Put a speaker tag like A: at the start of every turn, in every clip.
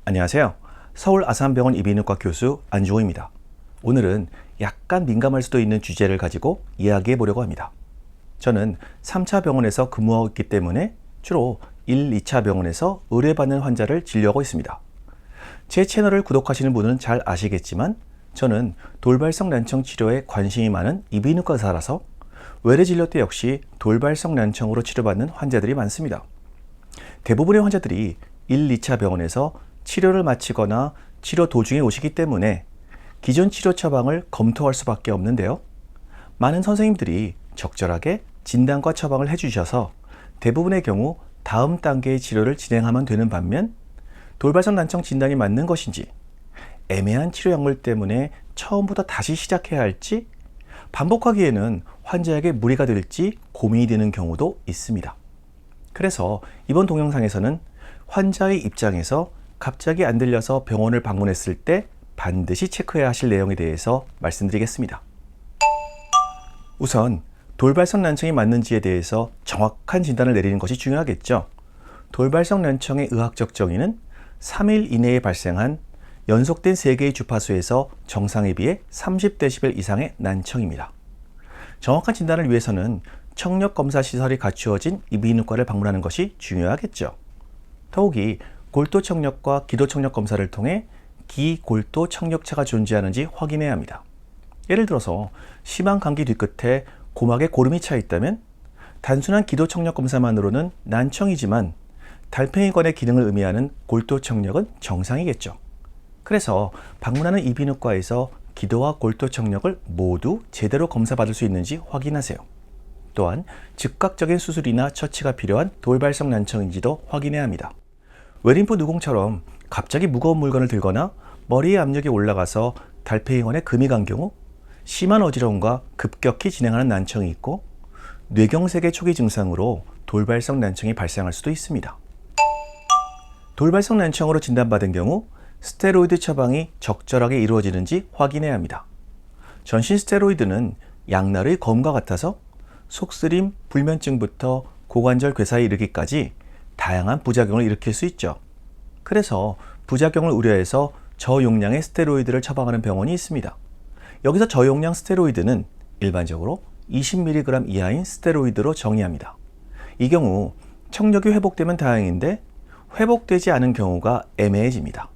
A: 안녕하세요. 서울 아산병원 이비인후과 교수 안주호입니다. 오늘은 약간 민감할 수도 있는 주제를 가지고 이야기해 보려고 합니다. 저는 3차 병원에서 근무하고 있기 때문에 주로 1, 2차 병원에서 의뢰받는 환자를 진료하고 있습니다. 제 채널을 구독하시는 분은 잘 아시겠지만 저는 돌발성 난청 치료에 관심이 많은 이비인후과 의사라서 외래 진료 때 역시 돌발성 난청으로 치료받는 환자들이 많습니다. 대부분의 환자들이 1, 2차 병원에서 치료를 마치거나 치료 도중에 오시기 때문에 기존 치료 처방을 검토할 수밖에 없는데요. 많은 선생님들이 적절하게 진단과 처방을 해주셔서 대부분의 경우 다음 단계의 치료를 진행하면 되는 반면 돌발성 난청 진단이 맞는 것인지 애매한 치료 약물 때문에 처음부터 다시 시작해야 할지 반복하기에는 환자에게 무리가 될지 고민이 되는 경우도 있습니다. 그래서 이번 동영상에서는 환자의 입장에서 갑자기 안 들려서 병원을 방문했을 때 반드시 체크해야 하실 내용에 대해서 말씀드리겠습니다. 우선 돌발성 난청이 맞는지에 대해서 정확한 진단을 내리는 것이 중요하겠죠. 돌발성 난청의 의학적 정의는 3일 이내에 발생한 연속된 3개의 주파수에서 정상에 비해 30dB 이상의 난청입니다. 정확한 진단을 위해서는 청력 검사 시설이 갖추어진 이비인후과를 방문하는 것이 중요하겠죠. 더욱이 골도 청력과 기도 청력 검사를 통해 기골도 청력차가 존재하는지 확인해야 합니다. 예를 들어서 심한 감기 뒤끝에 고막에 고름이 차 있다면 단순한 기도 청력 검사만으로는 난청이지만 달팽이관의 기능을 의미하는 골도 청력은 정상이겠죠. 그래서 방문하는 이비인후과에서 기도와 골도 청력을 모두 제대로 검사받을 수 있는지 확인하세요. 또한 즉각적인 수술이나 처치가 필요한 돌발성 난청인지도 확인해야 합니다. 외림프 누궁처럼 갑자기 무거운 물건을 들거나 머리에 압력이 올라가서 달팽이관에 금이 간 경우 심한 어지러움과 급격히 진행하는 난청이 있고 뇌경색의 초기 증상으로 돌발성 난청이 발생할 수도 있습니다. 돌발성 난청으로 진단받은 경우 스테로이드 처방이 적절하게 이루어지는지 확인해야 합니다. 전신 스테로이드는 양날의 검과 같아서 속쓰림, 불면증부터 고관절 괴사에 이르기까지 다양한 부작용을 일으킬 수 있죠. 그래서 부작용을 우려해서 저용량의 스테로이드를 처방하는 병원이 있습니다. 여기서 저용량 스테로이드는 일반적으로 20mg 이하인 스테로이드로 정의합니다. 이 경우 청력이 회복되면 다행인데 회복되지 않은 경우가 애매해집니다.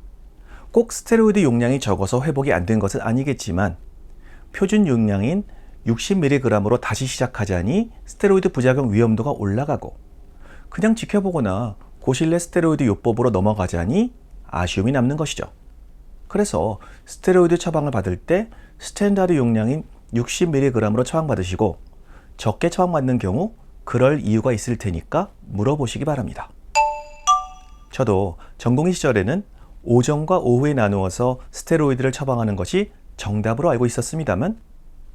A: 꼭 스테로이드 용량이 적어서 회복이 안 된 것은 아니겠지만 표준 용량인 60mg으로 다시 시작하자니 스테로이드 부작용 위험도가 올라가고 그냥 지켜보거나 고실내 스테로이드 요법으로 넘어가자니 아쉬움이 남는 것이죠. 그래서 스테로이드 처방을 받을 때 스탠다드 용량인 60mg으로 처방받으시고 적게 처방받는 경우 그럴 이유가 있을 테니까 물어보시기 바랍니다. 저도 전공의 시절에는 오전과 오후에 나누어서 스테로이드를 처방하는 것이 정답으로 알고 있었습니다만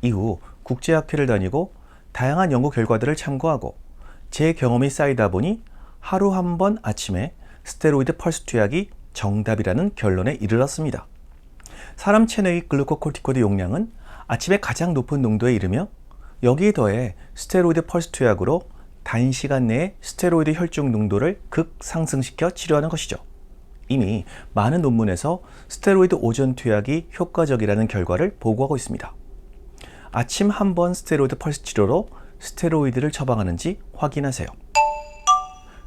A: 이후 국제학회를 다니고 다양한 연구 결과들을 참고하고 제 경험이 쌓이다 보니 하루 한 번 아침에 스테로이드 펄스 투약이 정답이라는 결론에 이르렀습니다. 사람 체내의 글루코코티코드 용량은 아침에 가장 높은 농도에 이르며 여기에 더해 스테로이드 펄스 투약으로 단시간 내에 스테로이드 혈중 농도를 극상승시켜 치료하는 것이죠. 이미 많은 논문에서 스테로이드 오전 투약이 효과적이라는 결과를 보고하고 있습니다. 아침 한 번 스테로이드 펄스 치료로 스테로이드를 처방하는지 확인하세요.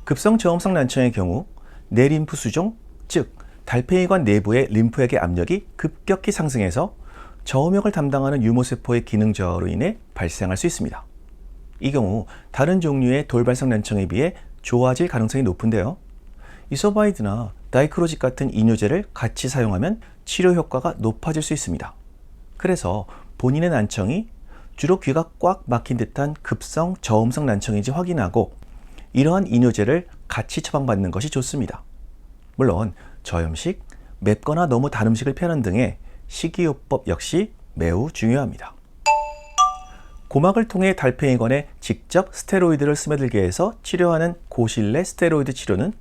A: 급성 저음성 난청의 경우 내림프 수종, 즉 달팽이관 내부의 림프액의 압력이 급격히 상승해서 저음역을 담당하는 유모세포의 기능 저하로 인해 발생할 수 있습니다. 이 경우 다른 종류의 돌발성 난청에 비해 좋아질 가능성이 높은데요. 이소바이드나 다이크로직 같은 이뇨제를 같이 사용하면 치료 효과가 높아질 수 있습니다. 그래서 본인의 난청이 주로 귀가 꽉 막힌 듯한 급성 저음성 난청인지 확인하고 이러한 이뇨제를 같이 처방받는 것이 좋습니다. 물론 저염식, 맵거나 너무 단 음식을 피하는 등의 식이요법 역시 매우 중요합니다. 고막을 통해 달팽이관에 직접 스테로이드를 스며들게 해서 치료하는 고실내 스테로이드 치료는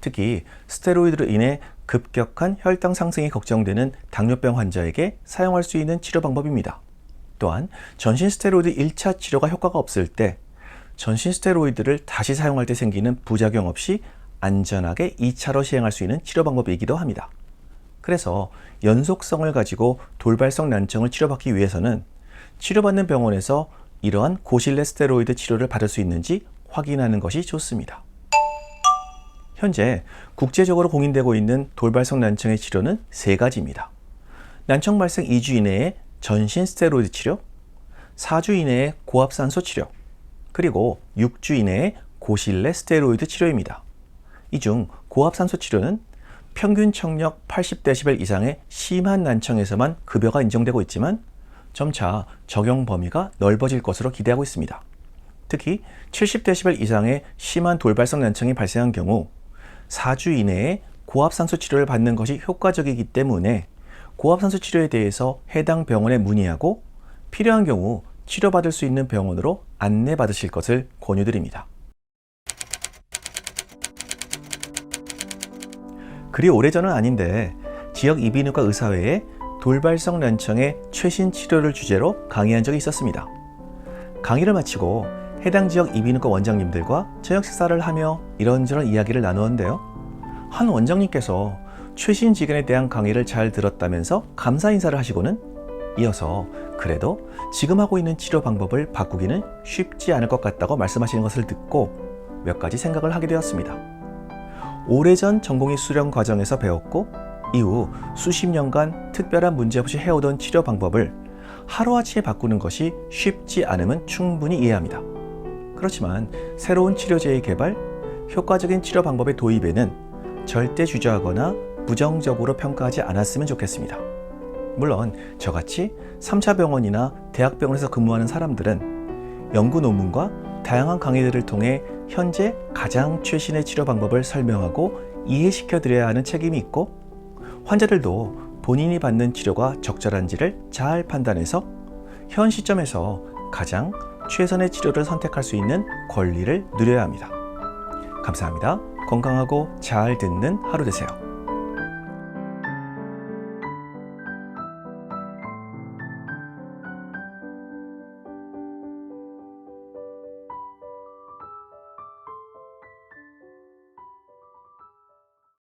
A: 특히 스테로이드로 인해 급격한 혈당 상승이 걱정되는 당뇨병 환자에게 사용할 수 있는 치료 방법입니다. 또한 전신 스테로이드 1차 치료가 효과가 없을 때 전신 스테로이드를 다시 사용할 때 생기는 부작용 없이 안전하게 2차로 시행할 수 있는 치료 방법이기도 합니다. 그래서 연속성을 가지고 돌발성 난청을 치료받기 위해서는 치료받는 병원에서 이러한 고신뢰 스테로이드 치료를 받을 수 있는지 확인하는 것이 좋습니다. 현재 국제적으로 공인되고 있는 돌발성 난청의 치료는 3가지입니다. 난청 발생 2주 이내에 전신 스테로이드 치료, 4주 이내에 고압산소 치료, 그리고 6주 이내에 고신뢰 스테로이드 치료입니다. 이 중 고압산소 치료는 평균 청력 80dB 이상의 심한 난청에서만 급여가 인정되고 있지만 점차 적용 범위가 넓어질 것으로 기대하고 있습니다. 특히 70dB 이상의 심한 돌발성 난청이 발생한 경우 4주 이내에 고압산소 치료를 받는 것이 효과적이기 때문에 고압산소 치료에 대해서 해당 병원에 문의하고 필요한 경우 치료받을 수 있는 병원으로 안내받으실 것을 권유드립니다. 그리 오래전은 아닌데 지역 이비인후과 의사회에 돌발성 난청의 최신 치료를 주제로 강의한 적이 있었습니다. 강의를 마치고 해당 지역 이비인후과 원장님들과 저녁 식사를 하며 이런저런 이야기를 나누었는데요. 한 원장님께서 최신 지견에 대한 강의를 잘 들었다면서 감사 인사를 하시고는 이어서 그래도 지금 하고 있는 치료 방법을 바꾸기는 쉽지 않을 것 같다고 말씀하시는 것을 듣고 몇 가지 생각을 하게 되었습니다. 오래전 전공의 수련 과정에서 배웠고 이후 수십 년간 특별한 문제 없이 해오던 치료 방법을 하루아침에 바꾸는 것이 쉽지 않음은 충분히 이해합니다. 그렇지만 새로운 치료제의 개발, 효과적인 치료 방법의 도입에는 절대 주저하거나 부정적으로 평가하지 않았으면 좋겠습니다. 물론 저같이 3차 병원이나 대학병원에서 근무하는 사람들은 연구 논문과 다양한 강의들을 통해 현재 가장 최신의 치료 방법을 설명하고 이해시켜 드려야 하는 책임이 있고 환자들도 본인이 받는 치료가 적절한지를 잘 판단해서 현 시점에서 가장 최선의 치료를 선택할 수 있는 권리를 누려야 합니다. 감사합니다. 건강하고 잘 듣는 하루 되세요.